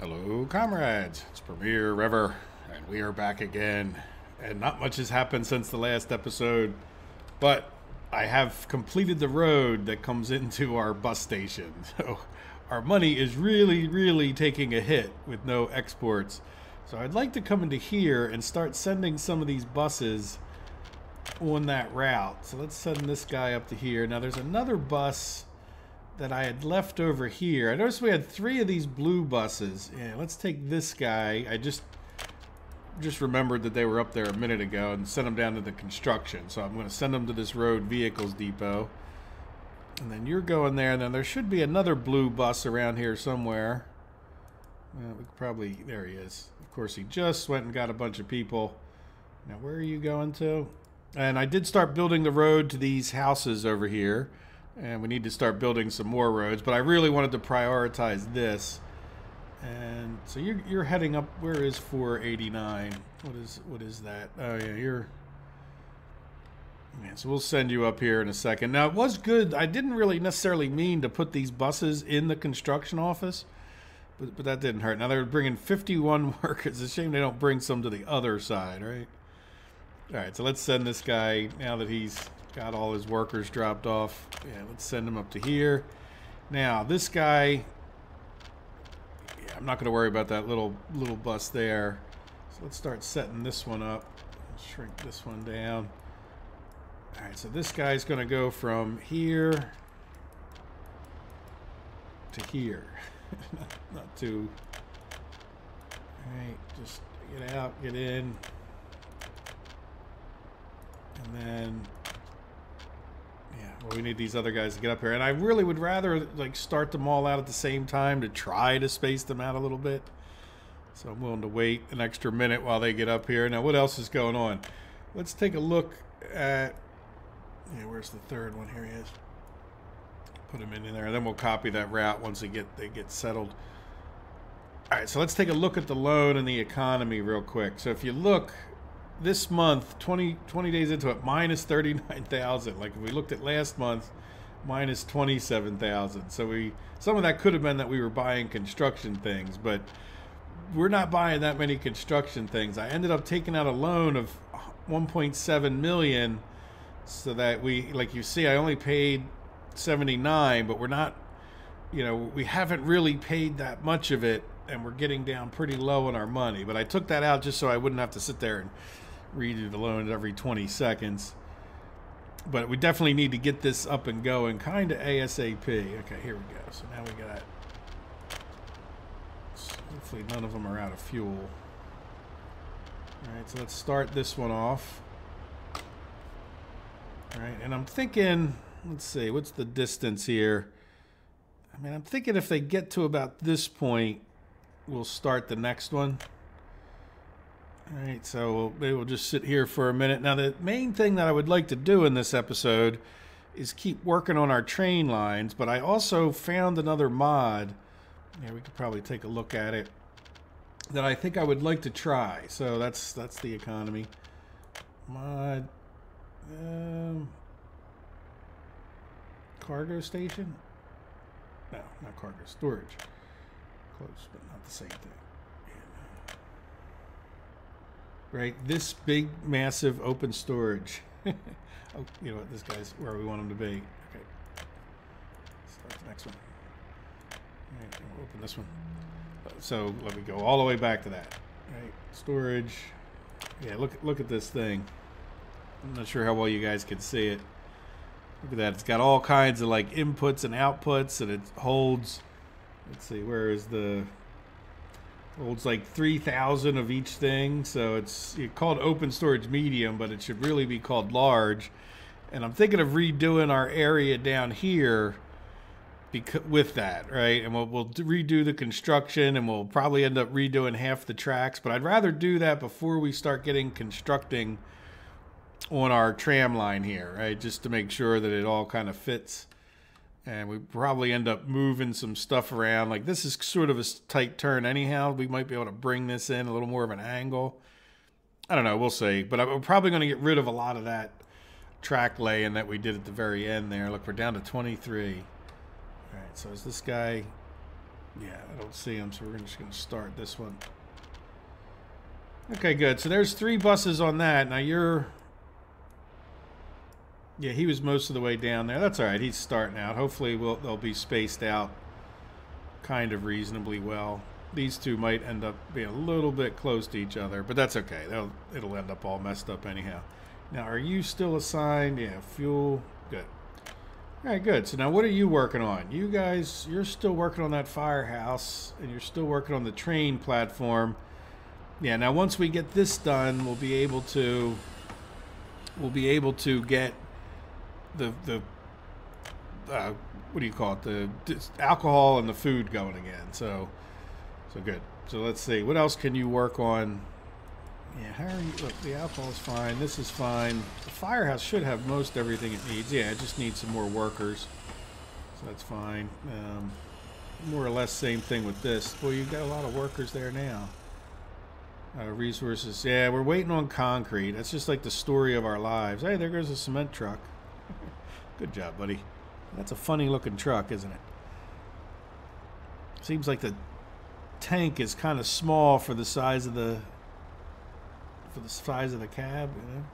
Hello, comrades. It's Premier River, and we are back again. And not much has happened since the last episode, but I have completed the road that comes into our bus station. So our money is really taking a hit with no exports. So I'd like to come into here and start sending some of these buses on that route. So let's send this guy up to here. Now there's another bus that I had left over here. I noticed we had 3 of these blue buses. Yeah, let's take this guy. I just remembered that they were up there a minute ago and sent them down to the construction. So I'm going to send them to this road vehicles depot. And then you're going there. And then there should be another blue bus around here somewhere. Well, we could probably... There he is. Of course, he just went and got a bunch of people. Now, where are you going to? And I did start building the road to these houses over here. And we need to start building some more roads, but I really wanted to prioritize this. And so you're heading up. Where is 489? What is that? Oh yeah, so we'll send you up here in a second. Now it was good. I didn't really necessarily mean to put these buses in the construction office, but that didn't hurt. Now they're bringing 51 workers. It's a shame they don't bring some to the other side, right? All right, so let's send this guy now that he's got all his workers dropped off. Yeah, let's send him up to here. Now, this guy... Yeah, I'm not going to worry about that little bus there. So let's start setting this one up. Shrink this one down. Alright, so this guy's going to go from here to here. not too... Alright, just get out, get in. And then... Yeah, well, we need these other guys to get up here. And I really would rather, like, start them all out at the same time to try to space them out a little bit. So I'm willing to wait an extra minute while they get up here. Now, what else is going on? Let's take a look at... Yeah, where's the third one? Here he is. Put him in there. And then we'll copy that route once they get settled. All right, so let's take a look at the loan and the economy real quick. So if you look... This month, 20 days into it, minus 39,000. Like if we looked at last month, minus 27,000. So some of that could have been that we were buying construction things, but we're not buying that many construction things. I ended up taking out a loan of 1.7 million, so that like you see, I only paid 79, but we're not, we haven't really paid that much of it, and we're getting down pretty low on our money. But I took that out just so I wouldn't have to sit there and redo the loan every 20 seconds. But we definitely need to get this up and going kind of ASAP. Okay, here we go. So now we got... Hopefully none of them are out of fuel. Alright, so let's start this one off. Alright, and I'm thinking... Let's see, what's the distance here? I mean, I'm thinking if they get to about this point, we'll start the next one. All right, so maybe we'll just sit here for a minute. Now, the main thing that I would like to do in this episode is keep working on our train lines, but I also found another mod. Yeah, we could probably take a look at it, that I think I would like to try. So that's the economy. Mod. Cargo station? No, not cargo. Storage. Close, but not the same thing. Right, this big, massive open storage. Oh, you know what? This guy's where we want him to be. Okay. Start the next one. All right, we'll open this one. So let me go all the way back to that. Right, storage. Yeah, look at this thing. I'm not sure how well you guys can see it. Look at that. It's got all kinds of like inputs and outputs, and it holds. Let's see, where is the... Holds like 3,000 of each thing, so it's called open storage medium, but it should really be called large. And I'm thinking of redoing our area down here with that, right? And we'll redo the construction, and we'll probably end up redoing half the tracks. But I'd rather do that before we start constructing on our tram line here, right? Just to make sure that it all kind of fits. And we probably end up moving some stuff around. Like this is sort of a tight turn anyhow. We might be able to bring this in a little more of an angle. I don't know. We'll see. But I'm probably going to get rid of a lot of that track laying that we did at the very end there. Look, we're down to 23. All right. So is this guy... Yeah, I don't see them, so we're just going to start this one. Okay, good. So there's 3 buses on that. Now you're... Yeah, he was most of the way down there. That's all right. He's starting out. Hopefully they'll be spaced out kind of reasonably well. These 2 might end up being a little bit close to each other, but that's okay. It'll end up all messed up anyhow. Now, are you still assigned? Yeah, fuel. Good. All right, good. So now what are you working on? You guys, you're still working on that firehouse, and you're still working on the train platform. Yeah, now once we get this done, we'll be able to get the what do you call it? The alcohol and the food going again. So good. So let's see. What else can you work on? Yeah, how are you? Look, the alcohol is fine. This is fine. The firehouse should have most everything it needs. Yeah, it just needs some more workers. So that's fine. More or less same thing with this. Well, you've got a lot of workers there now. Resources. Yeah, we're waiting on concrete. That's just like the story of our lives. Hey, there goes a cement truck. Good job, buddy. That's a funny looking truck, isn't it? Seems like the tank is kind of small for the size of the cab, you know.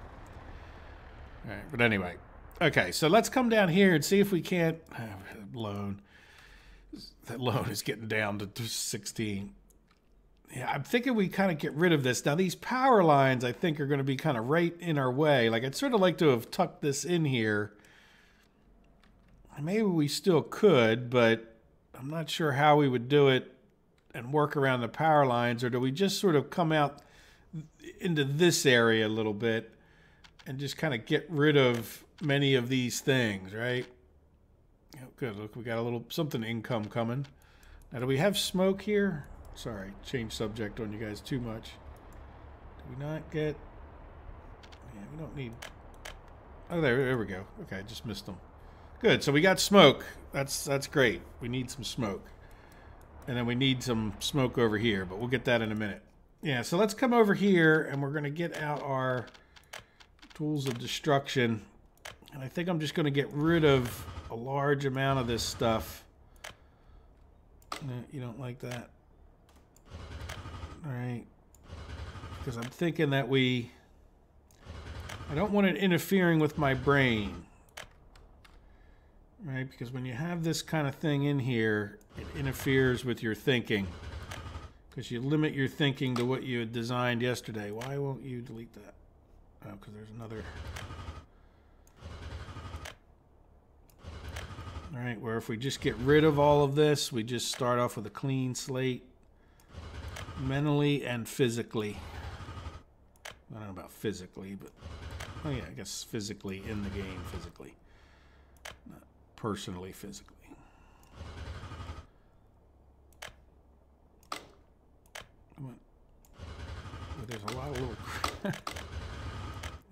All right, but anyway. Okay, so let's come down here and see if we can't loan. That loan is getting down to 16. Yeah, I'm thinking we kind of get rid of this. Now, these power lines, I think, are going to be kind of right in our way. Like, I'd sort of like to have tucked this in here. Maybe we still could, but I'm not sure how we would do it and work around the power lines. Or do we just sort of come out into this area a little bit and just kind of get rid of many of these things, right? Oh, good. Look, we got a little something income coming. Now, do we have smoke here? Sorry, change subject on you guys too much. Do we not get... Yeah, we don't need... Oh, there we go. Okay, I just missed them. Good, so we got smoke. That's great. We need some smoke. And then we need some smoke over here, but we'll get that in a minute. Yeah, so let's come over here, and we're going to get out our tools of destruction. And I think I'm just going to get rid of a large amount of this stuff. No, you don't like that? All right, because I'm thinking that I don't want it interfering with my brain, right? Because when you have this kind of thing in here, it interferes with your thinking, because you limit your thinking to what you had designed yesterday. Why won't you delete that? Oh, because there's another. All right, where if we just get rid of all of this, we just start off with a clean slate. Mentally and physically. I don't know about physically, but... Oh yeah, I guess physically in the game, physically. Not personally, physically. Well, there's a lot of little... a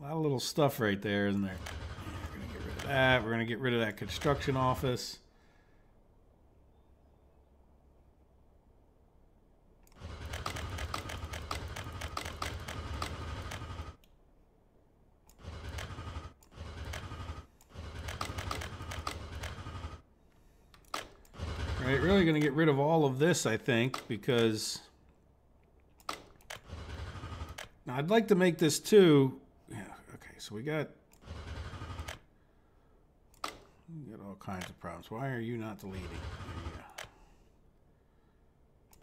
lot of little stuff right there, isn't there? Yeah, we're going to get rid of that. We're going to get rid of that construction office. Right, really going to get rid of all of this, I think, because now I'd like to make this too. Yeah, okay, so we got all kinds of problems. Why are you not deleting? There you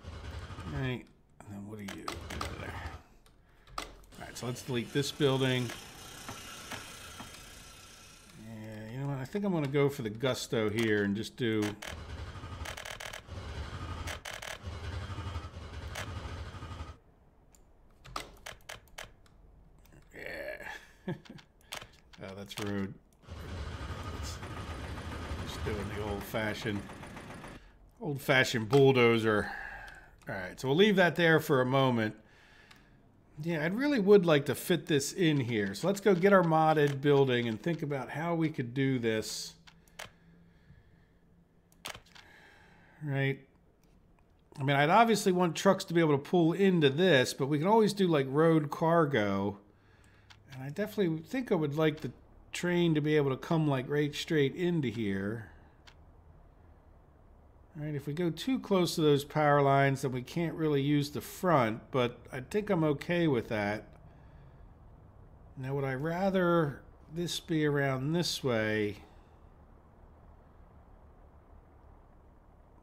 go. All right, and then what do you do? Get out of there. All right, so let's delete this building. Yeah, you know what? I think I'm going to go for the gusto here and just do. Oh, that's rude. Just doing the old-fashioned bulldozer. All right, so we'll leave that there for a moment. Yeah, I really would like to fit this in here. So let's go get our modded building and think about how we could do this. Right? I mean, I'd obviously want trucks to be able to pull into this, but we can always do like road cargo. And I definitely think I would like the train to be able to come like right straight into here. All right, if we go too close to those power lines, then we can't really use the front, but I think I'm okay with that. Now, would I rather this be around this way?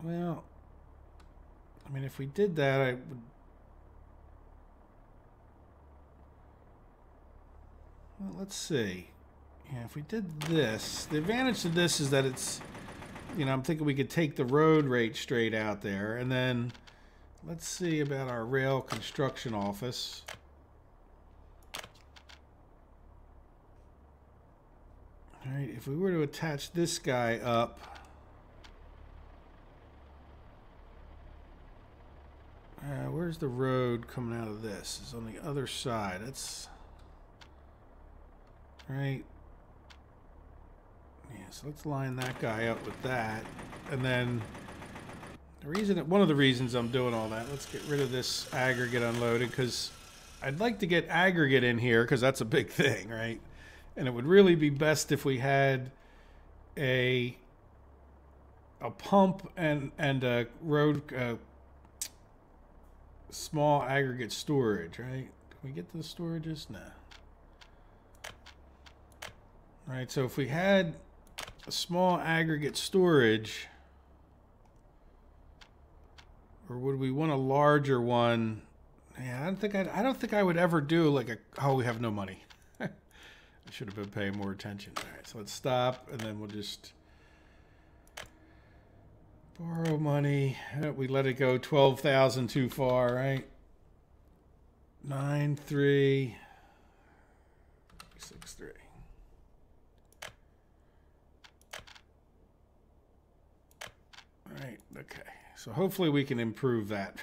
Well, I mean, if we did that, I would... Well, let's see. Yeah, if we did this, the advantage to this is that it's, you know, I'm thinking we could take the road right straight out there, and then let's see about our rail construction office. All right, if we were to attach this guy up, where's the road coming out of this? It's on the other side. That's right. Yeah, so let's line that guy up with that, and then the reason, one of the reasons I'm doing all that, let's get rid of this aggregate unloaded, because I'd like to get aggregate in here because that's a big thing, right? And it would really be best if we had a pump and a road small aggregate storage, right? Can we get to the storages? Nah. All right, so if we had a small aggregate storage, or would we want a larger one? Yeah, I don't think I would ever do like a, oh, we have no money. I should have been paying more attention. All right, so let's stop, and then we'll just borrow money. We let it go 12,000 too far, right? 9363. All right, okay. So hopefully we can improve that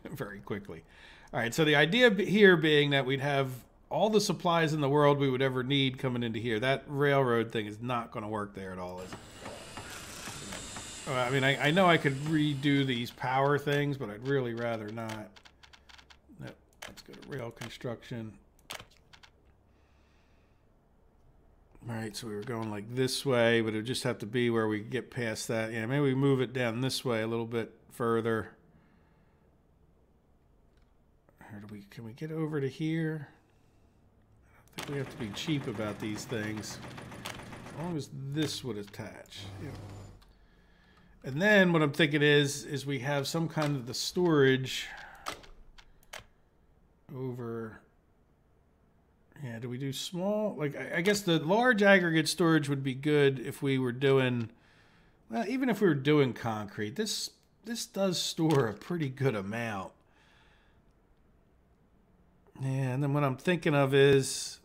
very quickly. All right, so the idea here being that we'd have all the supplies in the world we would ever need coming into here. That railroad thing is not going to work there at all, is it? I mean, I know I could redo these power things, but I'd really rather not. Nope. Let's go to rail construction. All right, so we were going like this way, but it would just have to be where we get past that. Yeah, maybe we move it down this way a little bit further. Or can we get over to here? I think we have to be cheap about these things. As long as this would attach. Yeah. And then what I'm thinking is we have some kind of the storage over. Yeah, do we do small? Like, I guess the large aggregate storage would be good if we were doing, well, even if we were doing concrete. This does store a pretty good amount. Yeah, and then what I'm thinking of is,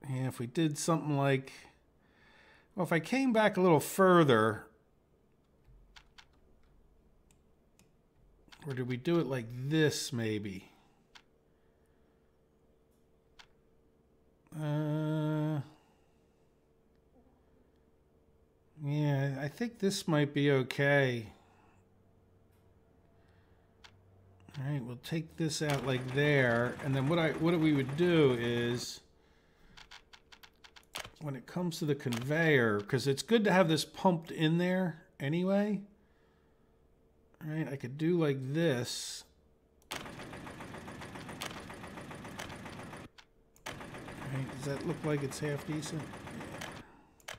yeah, if we did something like, well, if I came back a little further, or did we do it like this maybe? Yeah, I think this might be okay. All right, we'll take this out like there, and then what we would do is, when it comes to the conveyor, because it's good to have this pumped in there anyway. All right, I could do like this. Right, does that look like it's half decent? Yeah.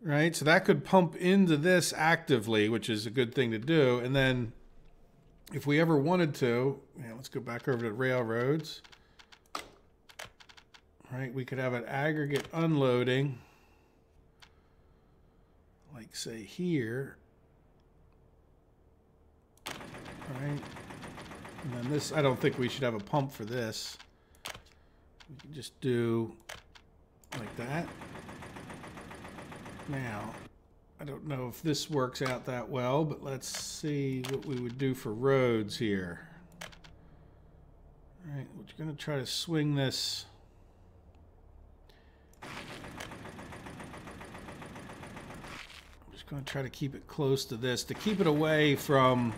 Right, so that could pump into this actively, which is a good thing to do. And then if we ever wanted to, yeah, let's go back over to railroads. Right, we could have an aggregate unloading, like say here. Right, and then this, I don't think we should have a pump for this. We can just do like that. Now, I don't know if this works out that well, but let's see what we would do for roads here. All right, we're going to try to swing this. I'm just going to try to keep it close to this, to keep it away from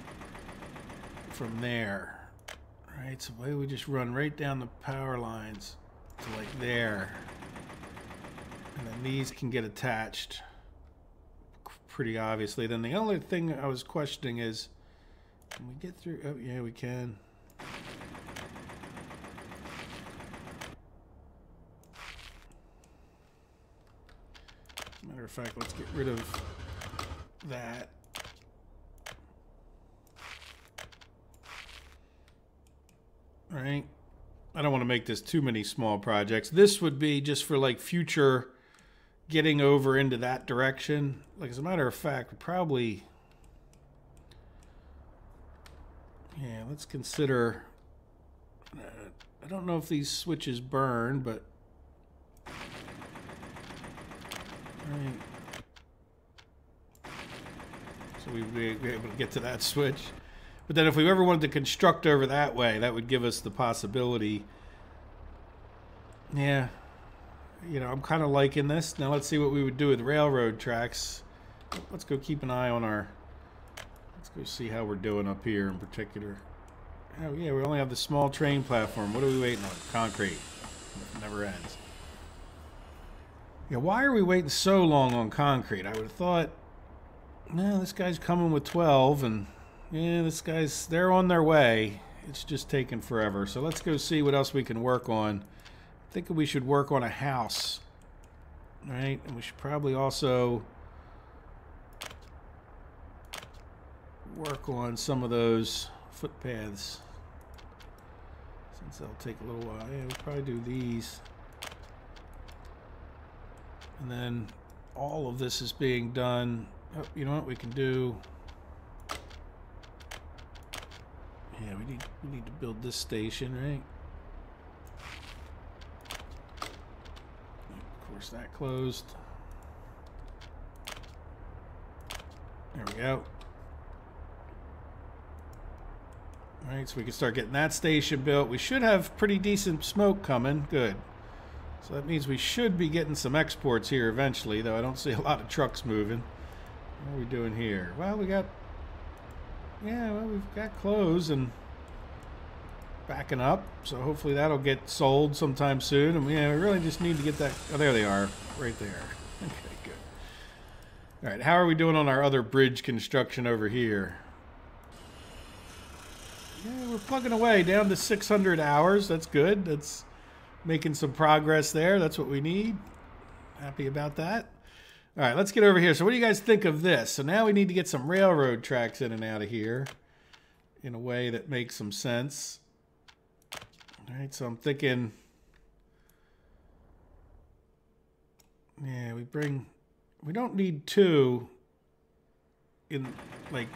there. Right, so maybe we just run right down the power lines to like there. And then these can get attached pretty obviously. Then the only thing I was questioning is, can we get through? Oh, yeah, we can. Matter of fact, let's get rid of that. All right. I don't want to make this too many small projects. This would be just for like future getting over into that direction. Like, as a matter of fact, we probably, yeah, let's consider, I don't know if these switches burn, but right. So we'd be able to get to that switch. But then if we ever wanted to construct over that way, that would give us the possibility. Yeah. You know, I'm kind of liking this. Now let's see what we would do with railroad tracks. Let's go keep an eye on our... Let's go see how we're doing up here in particular. Oh, yeah, we only have the small train platform. What are we waiting on? Concrete. It never ends. Yeah, why are we waiting so long on concrete? I would have thought, no, this guy's coming with 12, and yeah, this guy's, they're on their way. It's just taking forever. So let's go see what else we can work on. I think we should work on a house, right? And we should probably also work on some of those footpaths, since they'll take a little while. Yeah, we'll probably do these. And then all of this is being done. Oh, you know what we can do? Yeah, we need to build this station, right? Of course, that closed. There we go. All right, so we can start getting that station built. We should have pretty decent smoke coming. Good. So that means we should be getting some exports here eventually, though I don't see a lot of trucks moving. What are we doing here? Well, we got... Yeah, well, we've got clothes and backing up, so hopefully that'll get sold sometime soon. And yeah, we really just need to get that... Oh, there they are, right there. Okay, good. All right, how are we doing on our other bridge construction over here? Yeah, we're plugging away down to 600 hours. That's good. That's making some progress there. That's what we need. Happy about that. All right, let's get over here. So what do you guys think of this? So now we need to get some railroad tracks in and out of here in a way that makes some sense. All right, so I'm thinking, yeah, we don't need two in like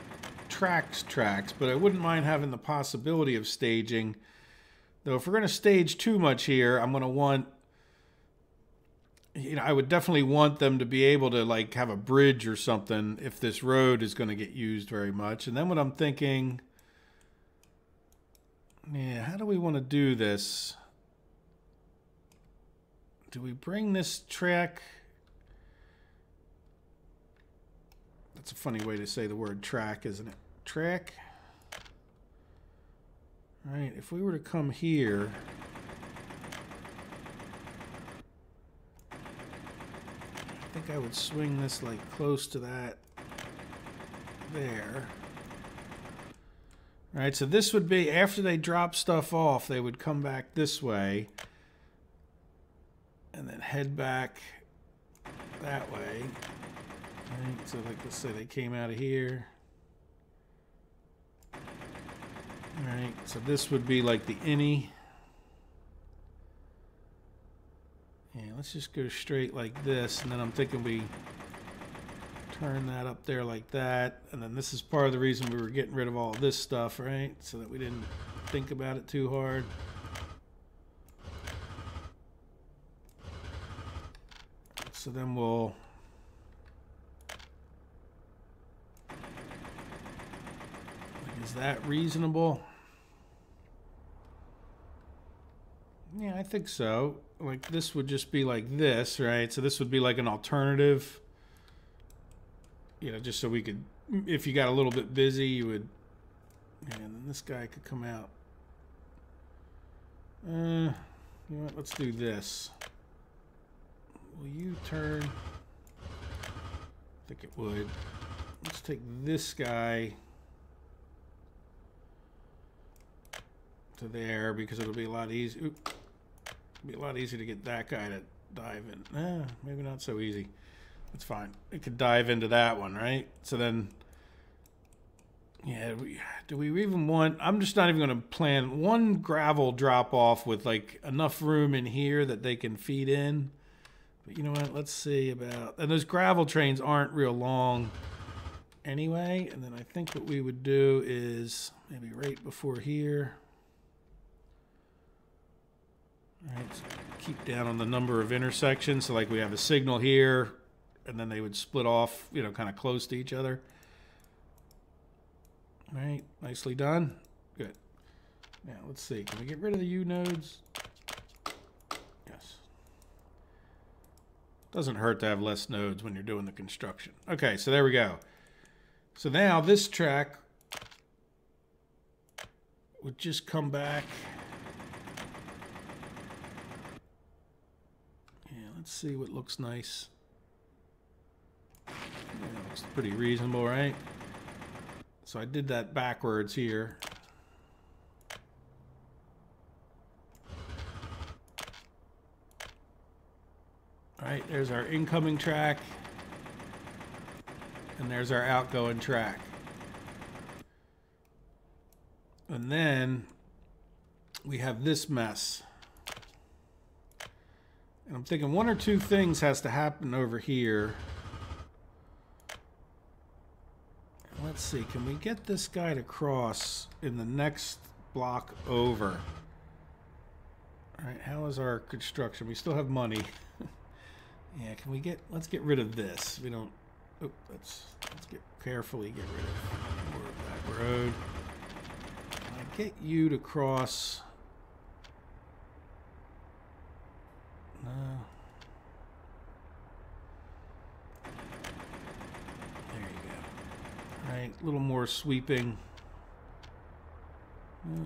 tracks, but I wouldn't mind having the possibility of staging. Though if we're going to stage too much here, I'm going to want, you know, I would definitely want them to be able to like have a bridge or something if this road is going to get used very much. And then what I'm thinking, yeah, how do we want to do this? Do we bring this track? That's a funny way to say the word track, isn't it? Track. All right, if we were to come here, I think I would swing this like close to that there. All right, so this would be, after they drop stuff off, they would come back this way and then head back that way. All right, so like let's say they came out of here. All right, so this would be like the innie. Yeah, let's just go straight like this, and then I'm thinking we turn that up there like that, and then this is part of the reason we were getting rid of all of this stuff, right? So that we didn't think about it too hard. So then we'll... Is that reasonable? Yeah, I think so. Like this would just be like this, right? So this would be like an alternative, you know, just so we could, if you got a little bit busy, you would, and then this guy could come out. You know what, let's do this. Will you turn? I think it would. Let's take this guy to there because it'll be a lot easier. It'll be a lot easier to get that guy to dive in. Maybe not so easy. That's fine. It could dive into that one, right? So then, yeah, do we even want... I'm just not even going to plan one gravel drop off with like enough room in here that they can feed in. But you know what? Let's see about... And those gravel trains aren't real long anyway. And then I think what we would do is maybe right before here... All right, so keep down on the number of intersections. So like we have a signal here, and then they would split off, you know, kind of close to each other. All right, nicely done. Good. Now let's see. Can we get rid of the U nodes? Yes. Doesn't hurt to have less nodes when you're doing the construction. Okay, so there we go. So now this track would just come back. Let's see what looks nice. Yeah, looks pretty reasonable, right? So I did that backwards here. All right, there's our incoming track. And there's our outgoing track. And then we have this mess. And I'm thinking one or two things has to happen over here. Let's see, can we get this guy to cross in the next block over? All right, how is our construction? We still have money. Yeah, can we get, let's get rid of this. We don't, oh, let's carefully get rid of more of that road. Can I get you to cross? No. There you go. All right, a little more sweeping. No.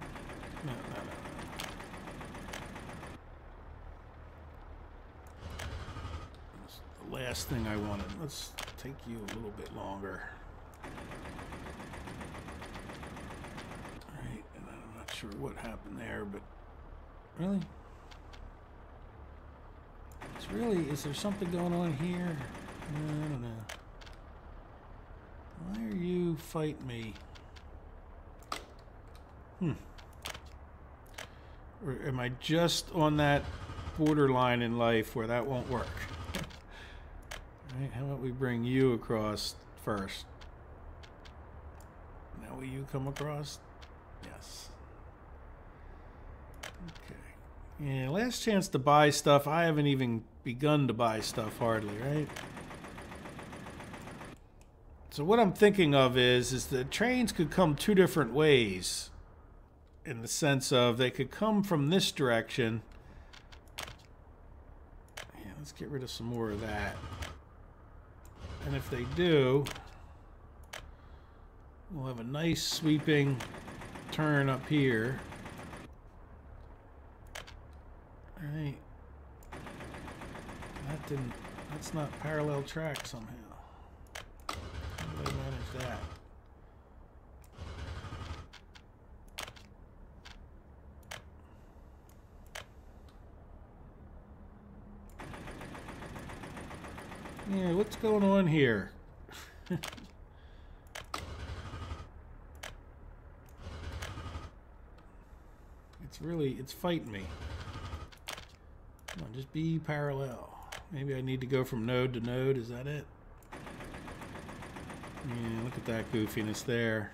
That's the last thing I wanted. Let's take you a little bit longer. All right, and I'm not sure what happened there, but really? Really, is there something going on here? No, I don't know. Why are you fighting me? Or am I just on that borderline in life where that won't work? All right, how about we bring you across first? Now will you come across? Yes. Okay. Yeah, last chance to buy stuff. I haven't even begun to buy stuff hardly, right? So what I'm thinking of is the trains could come two different ways, in the sense of they could come from this direction. Yeah, let's get rid of some more of that. And if they do, we'll have a nice sweeping turn up here. All right. That's not parallel track somehow. How do I manage that? Yeah, what's going on here? It's fighting me. Come on, just be parallel. Maybe I need to go from node to node. Is that it? Yeah, look at that goofiness there.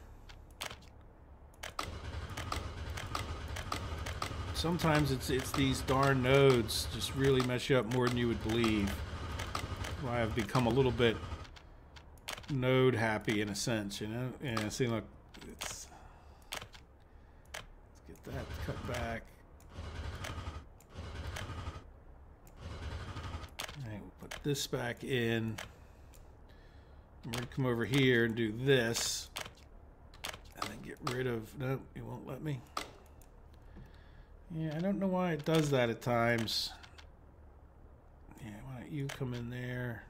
Sometimes it's these darn nodes just really mess you up more than you would believe. Why I've become a little bit node happy in a sense, you know? Yeah, see, look, let's get that cut back. All right, we'll put this back in. I'm going to come over here and do this. And then get rid of... Nope, it won't let me. Yeah, I don't know why it does that at times. Yeah, why don't you come in there?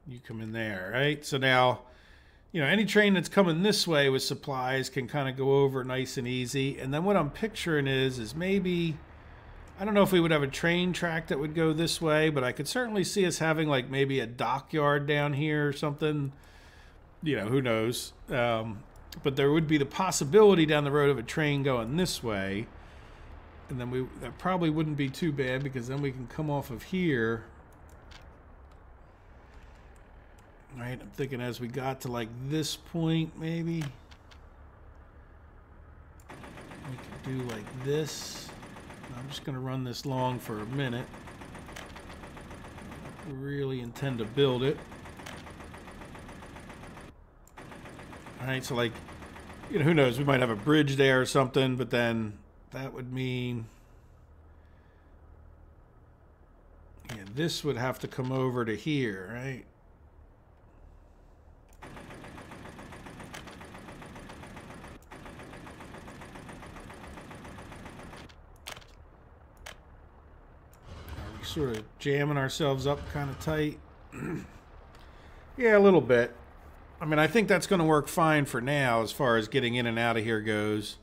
You come in there, right? So now, you know, any train that's coming this way with supplies can kind of go over nice and easy. And then what I'm picturing is maybe, I don't know if we would have a train track that would go this way, but I could certainly see us having like maybe a dockyard down here or something. You know, who knows? But there would be the possibility down the road of a train going this way. And then that probably wouldn't be too bad, because then we can come off of here. Right, I'm thinking as we got to like this point, maybe we could do like this. I'm just going to run this long for a minute. I really intend to build it. All right, so like, you know, who knows? We might have a bridge there or something, but then that would mean, yeah, this would have to come over to here, right? Sort of jamming ourselves up kind of tight. Yeah, a little bit. I mean, I think that's going to work fine for now as far as getting in and out of here goes.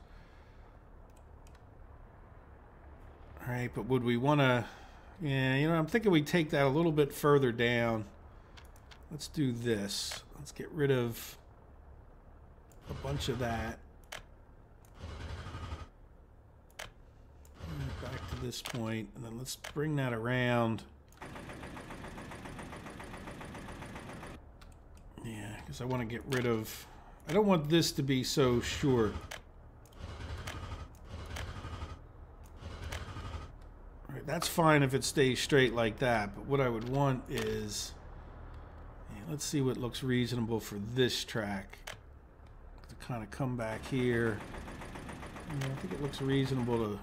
All right, but would we want to... Yeah, you know, I'm thinking we take that a little bit further down. Let's do this. Let's get rid of a bunch of that. Back to this point, and then let's bring that around. Yeah, because I want to get rid of... I don't want this to be so short. All right, that's fine if it stays straight like that, but what I would want is... Yeah, let's see what looks reasonable for this track. To kind of come back here. Yeah, I think it looks reasonable to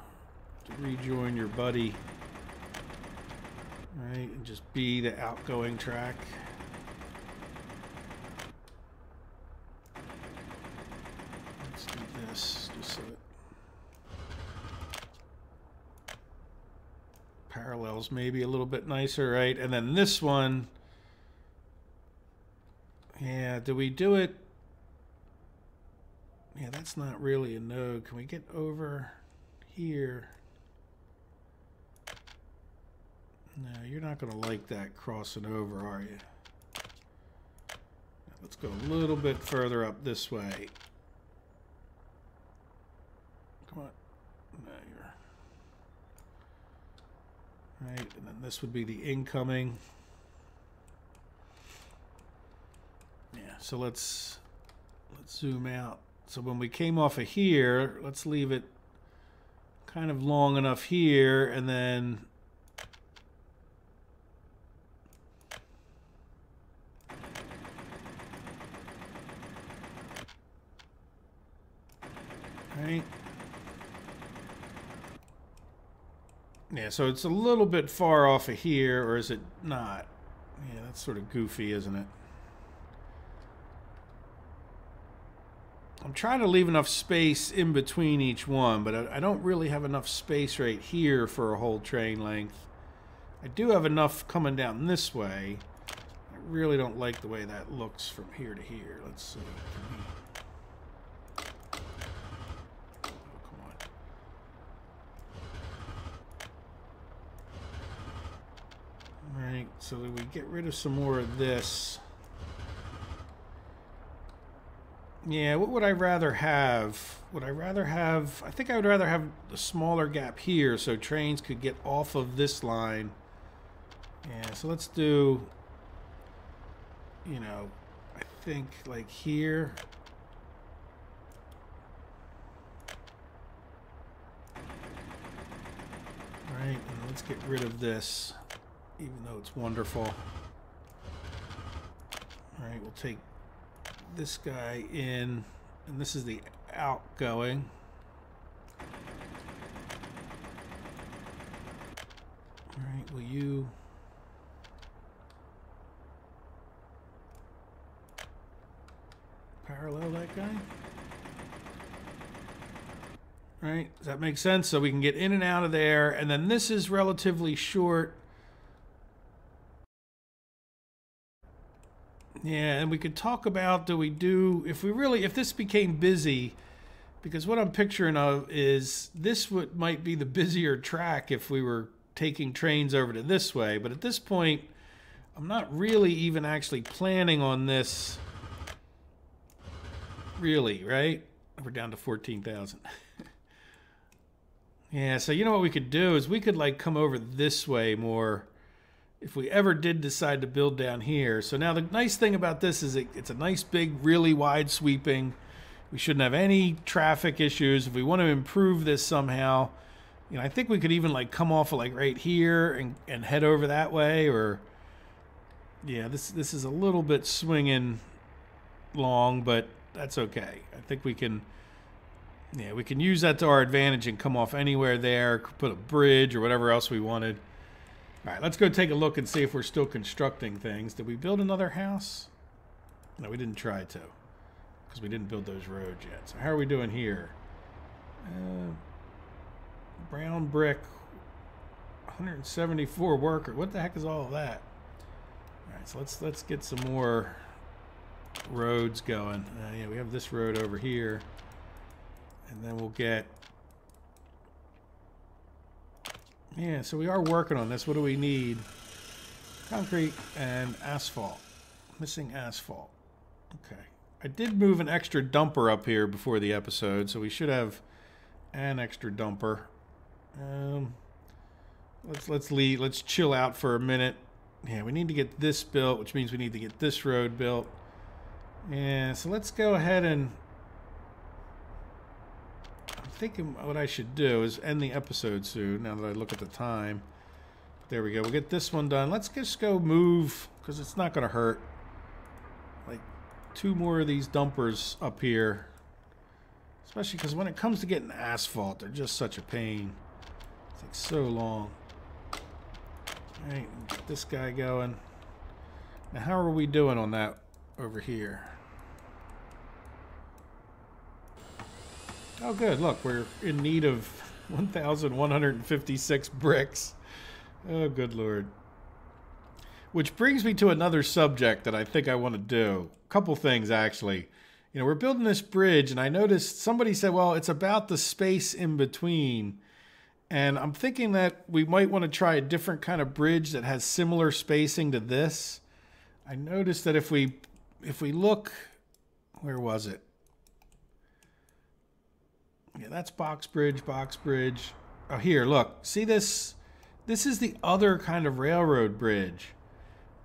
rejoin your buddy, right, and just be the outgoing track. Let's do this just so it parallels maybe a little bit nicer, right? And then this one, yeah, do we do it? Yeah, that's not really a node. Can we get over here? No, you're not going to like that crossing over, are you? Let's go a little bit further up this way. Come on. No, you're... Right, and then this would be the incoming. Yeah, so let's zoom out. So when we came off of here, let's leave it kind of long enough here, and then... Right. Yeah, so it's a little bit far off of here, or is it not? Yeah, that's sort of goofy, isn't it? I'm trying to leave enough space in between each one, but I don't really have enough space right here for a whole train length. I do have enough coming down this way. I really don't like the way that looks from here to here. Let's see. Alright, so we get rid of some more of this. Yeah, what would I rather have? Would I rather have... I think I would rather have a smaller gap here so trains could get off of this line. Yeah, so let's do... You know, I think like here. Alright, and let's get rid of this. Even though it's wonderful. Alright, we'll take this guy in, and this is the outgoing. Alright, will you... parallel that guy? Right, does that make sense? So we can get in and out of there, and then this is relatively short. Yeah, and we could talk about, if this became busy, because what I'm picturing of is this might be the busier track if we were taking trains over to this way, but at this point, I'm not really even actually planning on this, really, right? We're down to 14,000. Yeah, so you know what we could do is we could like come over this way more if we ever did decide to build down here. So now the nice thing about this is it's a nice big, really wide sweeping. We shouldn't have any traffic issues. If we want to improve this somehow, you know, I think we could even like come off of like right here and head over that way. Or yeah, this is a little bit swinging long, but that's okay. I think we can, yeah, we can use that to our advantage and come off anywhere there, put a bridge or whatever else we wanted. All right, let's go take a look and see if we're still constructing things. Did we build another house? No, we didn't try to, because we didn't build those roads yet. So how are we doing here? Brown brick, 174 worker. What the heck is all of that? All right, so let's get some more roads going. Yeah, we have this road over here, and then we'll get. Yeah, so we are working on this. What do we need? Concrete and asphalt. Missing asphalt. Okay. I did move an extra dumper up here before the episode, so we should have an extra dumper. Let's chill out for a minute. Yeah, we need to get this built, which means we need to get this road built. Yeah, so let's go ahead and thinking what I should do is end the episode soon, now that I look at the time. There we go. We'll get this one done. Let's just go move, because it's not going to hurt. Like 2 more of these dumpers up here. Especially because when it comes to getting asphalt, they're just such a pain. It takes so long. Alright, get this guy going. Now how are we doing on that over here? Oh, good. Look, we're in need of 1,156 bricks. Oh, good Lord. Which brings me to another subject that I think I want to do. A couple things, actually. You know, we're building this bridge, and I noticed somebody said, well, it's about the space in between. And I'm thinking that we might want to try a different kind of bridge that has similar spacing to this. I noticed that if we look, where was it? Yeah, that's box bridge, box bridge. Oh, here, look. See this? This is the other kind of railroad bridge.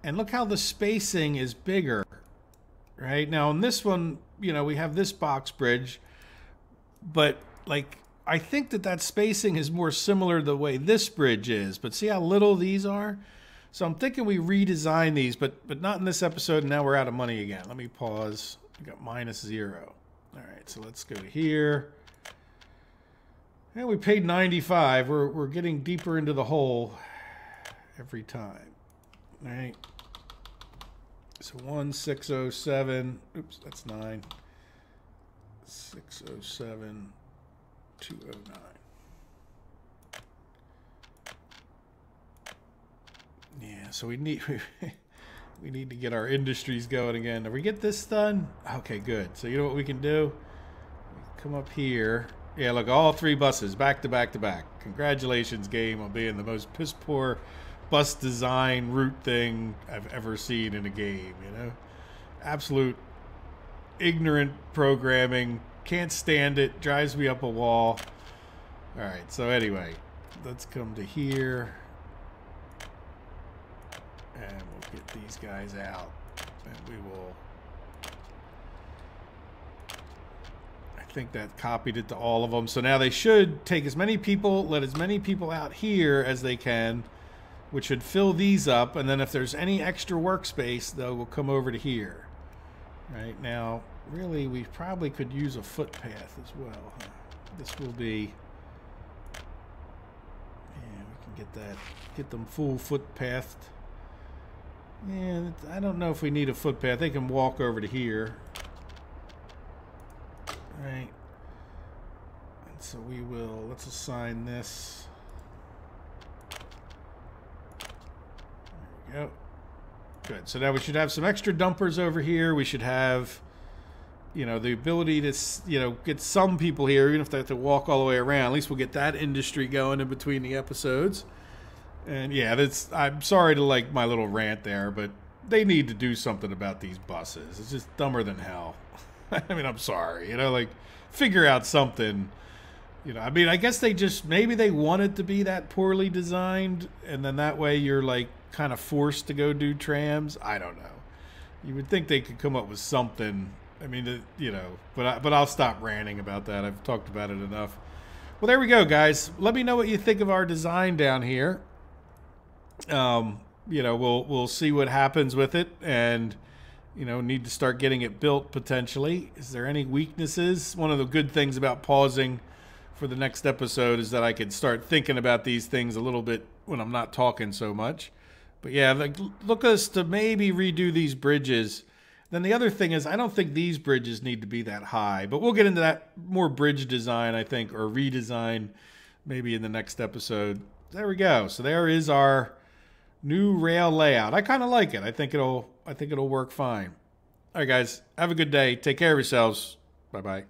And look how the spacing is bigger. Right? Now, on this one, you know, we have this box bridge. But, like, I think that spacing is more similar to the way this bridge is. But see how little these are? So I'm thinking we redesign these, but not in this episode, and now we're out of money again. Let me pause. We got -0. All right, so let's go to here. And we paid 95. We're getting deeper into the hole every time. All right. So 1607. Oops, that's 9. 607. 209. Yeah, so we need to get our industries going again. If we get this done, okay, good. So you know what we can do? We come up here. Yeah, look, all 3 buses back to back to back. Congratulations, game, on being the most piss poor bus design route thing I've ever seen in a game, you know? Absolute ignorant programming. Can't stand it. Drives me up a wall. All right, so anyway, let's come to here. And we'll get these guys out. And we will... I think that copied it to all of them. So now they should take as many people, let as many people out here as they can, which should fill these up. And then if there's any extra workspace, though, we'll come over to here. Right now, really, we probably could use a footpath as well. This will be... Yeah, we can get them full footpathed. Yeah, I don't know if we need a footpath. They can walk over to here. Right. And so we will, let's assign this. There we go. Good. So now we should have some extra dumpers over here. We should have, you know, the ability to, you know, get some people here, even if they have to walk all the way around. At least we'll get that industry going in between the episodes. And yeah, I'm sorry to like my little rant there, but they need to do something about these buses. It's just dumber than hell. I mean, I'm sorry, you know, like figure out something. You know, I mean, I guess maybe they want it to be that poorly designed, and then that way you're like kind of forced to go do trams. I don't know. You would think they could come up with something. I mean, you know, but I'll stop ranting about that. I've talked about it enough. Well, there we go, guys. Let me know what you think of our design down here. You know, we'll see what happens with it, and you know, need to start getting it built potentially. Is there any weaknesses? One of the good things about pausing for the next episode is that I could start thinking about these things a little bit when I'm not talking so much. But yeah, like, look us to maybe redo these bridges. Then the other thing is I don't think these bridges need to be that high, but we'll get into that more bridge design, I think, or redesign maybe in the next episode. There we go. So there is our new rail layout. I kind of like it. I think it'll work fine. All right, guys. Have a good day. Take care of yourselves. Bye-bye.